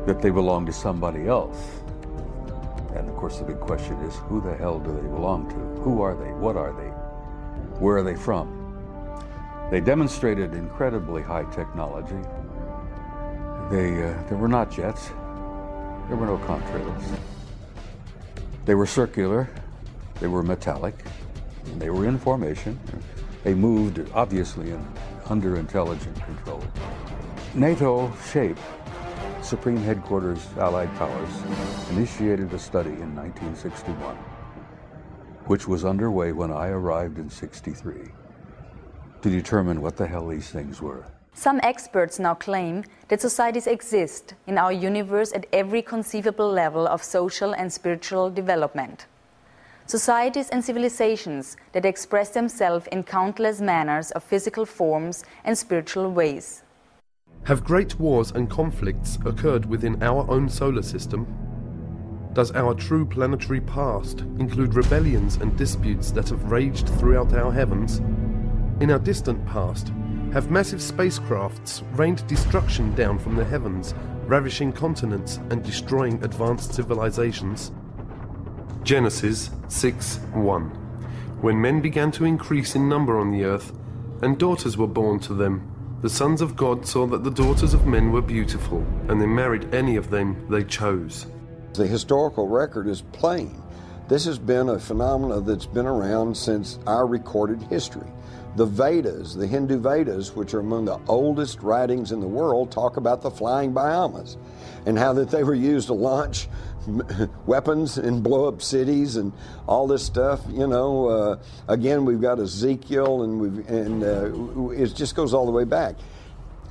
that they belong to somebody else. And of course the big question is, who the hell do they belong to? Who are they? What are they? Where are they from? They demonstrated incredibly high technology. There were not jets. There were no contrails. They were circular. They were metallic. They were in formation. They moved, obviously, under intelligent control. NATO SHAPE, Supreme Headquarters Allied Powers, initiated a study in 1961, which was underway when I arrived in '63, to determine what the hell these things were. Some experts now claim that societies exist in our universe at every conceivable level of social and spiritual development. Societies and civilizations that express themselves in countless manners of physical forms and spiritual ways. Have great wars and conflicts occurred within our own solar system? Does our true planetary past include rebellions and disputes that have raged throughout our heavens? In our distant past, have massive spacecrafts rained destruction down from the heavens, ravishing continents and destroying advanced civilizations? Genesis 6:1. When men began to increase in number on the earth, and daughters were born to them, the sons of God saw that the daughters of men were beautiful, and they married any of them they chose. The historical record is plain. This has been a phenomenon that's been around since our recorded history. The Vedas, the Hindu Vedas, which are among the oldest writings in the world, talk about the flying Brahmas and how that they were used to launch weapons and blow up cities and all this stuff. Again, we've got Ezekiel, and it just goes all the way back.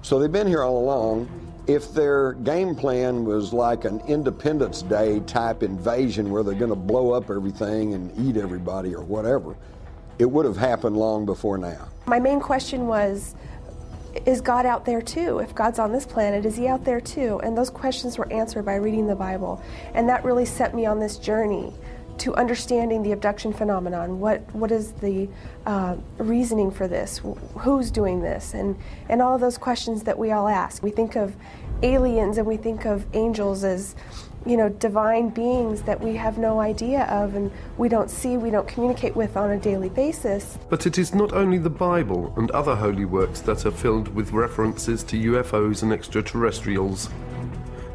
So they've been here all along. If their game plan was like an Independence Day type invasion where they're going to blow up everything and eat everybody or whatever, it would have happened long before now. My main question was, is God out there too? If God's on this planet, is he out there too? And those questions were answered by reading the Bible. And that really set me on this journey to understanding the abduction phenomenon. What is the reasoning for this? Who's doing this? And all of those questions that we all ask. We think of aliens and we think of angels as, divine beings that we have no idea of and we don't see, we don't communicate with on a daily basis. But it is not only the Bible and other holy works that are filled with references to UFOs and extraterrestrials.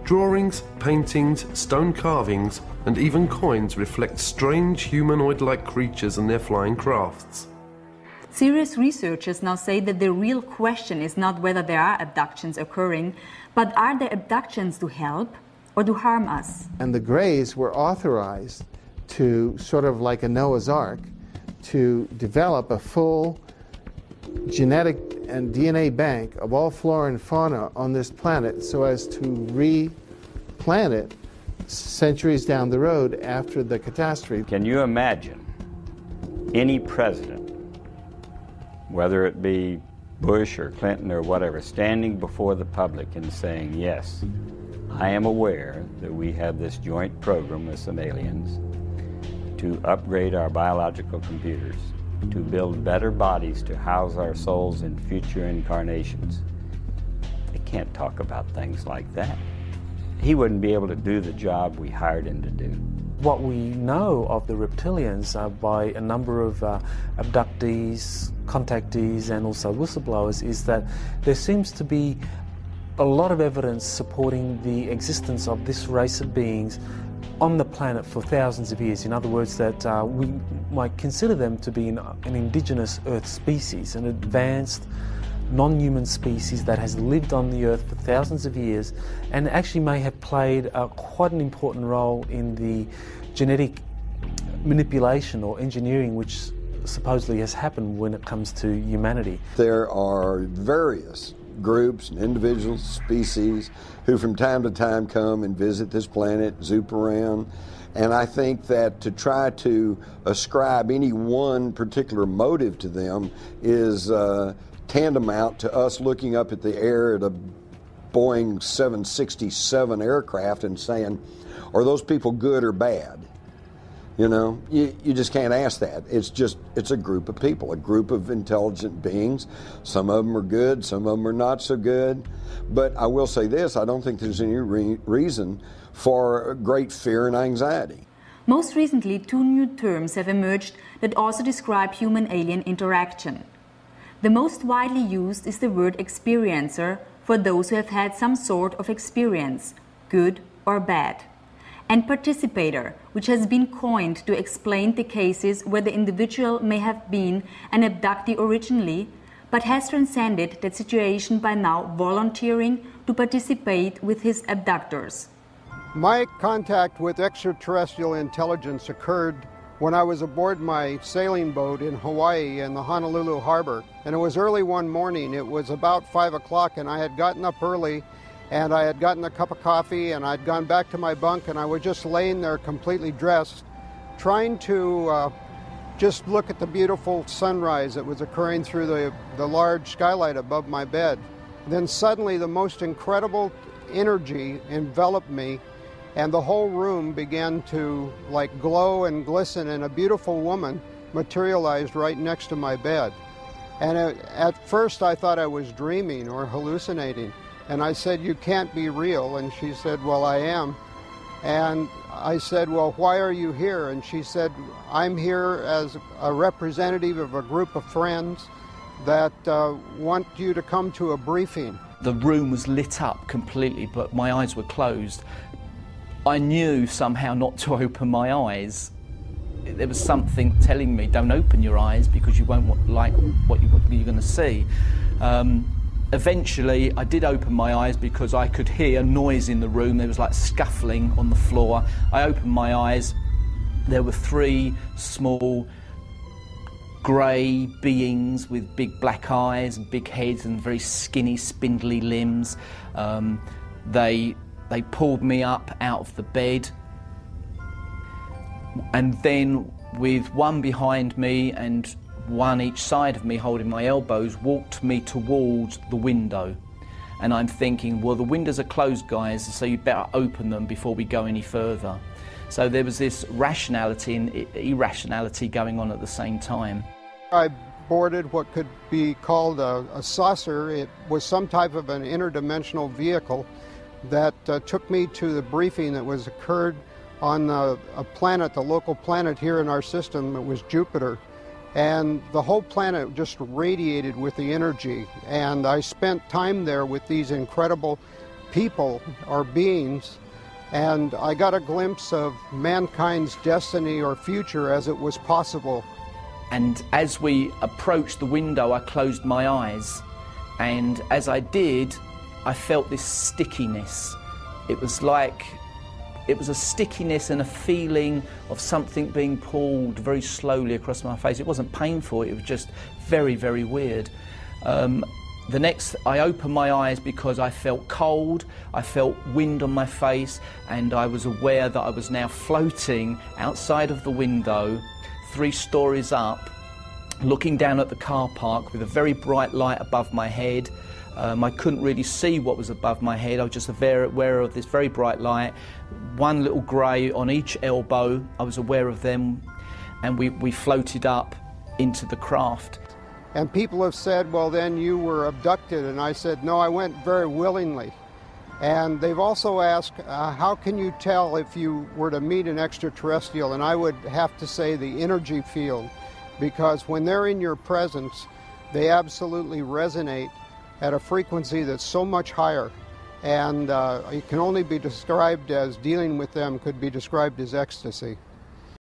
Drawings, paintings, stone carvings, and even coins reflect strange humanoid-like creatures and their flying crafts. Serious researchers now say that the real question is not whether there are abductions occurring, but are there abductions to help or to harm us? And the Greys were authorized to, sort of like a Noah's Ark, to develop a full genetic and DNA bank of all flora and fauna on this planet so as to replant it centuries down the road after the catastrophe. Can you imagine any president, whether it be Bush or Clinton or whatever, standing before the public and saying, yes, I am aware that we have this joint program with some aliens to upgrade our biological computers, to build better bodies to house our souls in future incarnations. They can't talk about things like that. He wouldn't be able to do the job we hired him to do. What we know of the reptilians by a number of abductees, contactees, and also whistleblowers is that there seems to be a lot of evidence supporting the existence of this race of beings on the planet for thousands of years. In other words, that we might consider them to be an indigenous Earth species, an advanced non-human species that has lived on the Earth for thousands of years and actually may have played quite an important role in the genetic manipulation or engineering which supposedly has happened when it comes to humanity. There are various groups and individuals, species, who from time to time come and visit this planet, zoop around. And I think that to try to ascribe any one particular motive to them is tantamount to us looking up at the air at a Boeing 767 aircraft and saying, are those people good or bad? You know, you just can't ask that. It's a group of people, a group of intelligent beings. Some of them are good, some of them are not so good. But I will say this, I don't think there's any reason for great fear and anxiety. Most recently, 2 new terms have emerged that also describe human-alien interaction. The most widely used is the word experiencer for those who have had some sort of experience, good or bad, and participator, which has been coined to explain the cases where the individual may have been an abductee originally, but has transcended that situation by now volunteering to participate with his abductors. My contact with extraterrestrial intelligence occurred when I was aboard my sailing boat in Hawaii in the Honolulu harbor. And it was early one morning. It was about 5 o'clock, and I had gotten up early, and I had gotten a cup of coffee, and I'd gone back to my bunk, and I was just laying there completely dressed, trying to just look at the beautiful sunrise that was occurring through the large skylight above my bed. Then suddenly the most incredible energy enveloped me, and the whole room began to like glow and glisten, and a beautiful woman materialized right next to my bed. And at first I thought I was dreaming or hallucinating. And I said, "You can't be real." And she said, "Well, I am." And I said, "Well, why are you here?" And she said, "I'm here as a representative of a group of friends that want you to come to a briefing." The room was lit up completely, but my eyes were closed. I knew somehow not to open my eyes. There was something telling me, don't open your eyes because you won't like what you're going to see. Eventually, I did open my eyes because I could hear noise in the room. There was like scuffling on the floor. I opened my eyes. There were 3 small grey beings with big black eyes and big heads and very skinny, spindly limbs. They pulled me up out of the bed, and then with one behind me and one each side of me holding my elbows, walked me towards the window. And I'm thinking, well, the windows are closed, guys, so you better open them before we go any further. So there was this rationality and irrationality going on at the same time. I boarded what could be called a saucer. It was some type of an interdimensional vehicle that took me to the briefing that was occurred on a planet, the local planet here in our system. It was Jupiter. And the whole planet just radiated with the energy. And I spent time there with these incredible people or beings, and I got a glimpse of mankind's destiny or future as it was possible. And as we approached the window, I closed my eyes. And as I did, I felt this stickiness. It was a stickiness and a feeling of something being pulled very slowly across my face. It wasn't painful, it was just very, very weird. I opened my eyes because I felt cold, I felt wind on my face, and I was aware that I was now floating outside of the window, 3 stories up, looking down at the car park with a very bright light above my head. I couldn't really see what was above my head. I was just aware of this very bright light. 1 little grey on each elbow. I was aware of them, and we floated up into the craft. And people have said, "Well, then you were abducted." And I said, "No, I went very willingly." And they've also asked, how can you tell if you were to meet an extraterrestrial? And I would have to say the energy field, because when they're in your presence, they absolutely resonate at a frequency that's so much higher, and it can only be described as, dealing with them could be described as ecstasy.